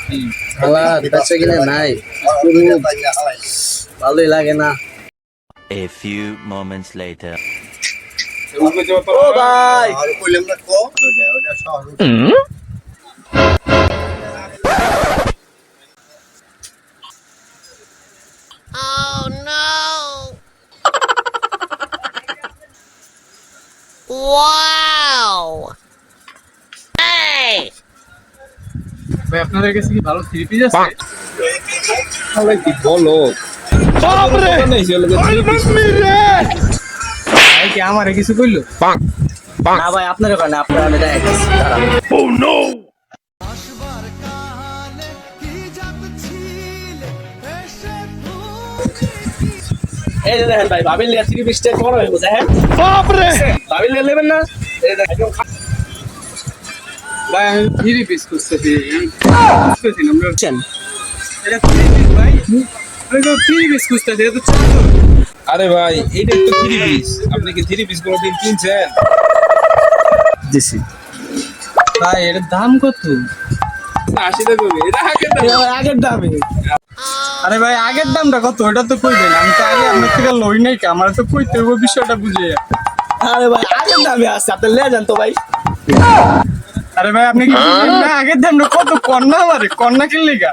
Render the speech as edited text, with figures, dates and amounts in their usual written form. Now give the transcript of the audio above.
শালা বেচা কিনা নাই, ভালোই লাগে না। A few moments later. ও ভাই, Oh no! Wow! Hey! ভাই আপনাদের কাছে কি ভালো থ্রি পিস আছে? কি বলো ভাই কি আমারে কিছু কইলো? না ভাই আপনার ওখানে আপনার আমি দেখাইতেছি, দাঁড়ান। এই যে দেখেন ভাই, ভাবিল লিয়া 3 পিস বড় হয়ে গেছে। দেখেন বাপরে, ভাবিল লিয়া নেবেন না? এই দেখেন ভাই আমি থ্রি পিস খুঁজতেছি। বুঝছেন? এটা থ্রি পিস ভাই, আমি তো থ্রি পিস খুঁজতেছি, এটা তো চাদর। আরে ভাই এইটা তো থ্রি পিস, আপনি কি থ্রি পিস কোনোদিন কিনছেন? দিছি ভাই এটার দাম কত? 80 টাকা হবে, এটা হাকের দাম। এটা আগের দামে। আরে ভাই আগের দামটা কত ওটা তো কইবেন, আমি তো আগে আপনার থেকে লই নাই কা, আমার তো কইতে হবে বিষয়টা বুঝে। আরে ভাই আগের দামে আছে, আপনি লিয়ে যান তো ভাই। আরে ভাই আপনি কি বুঝেন না আগের দামটা কত? কন্যা আমারে কন্যা কিনলে গা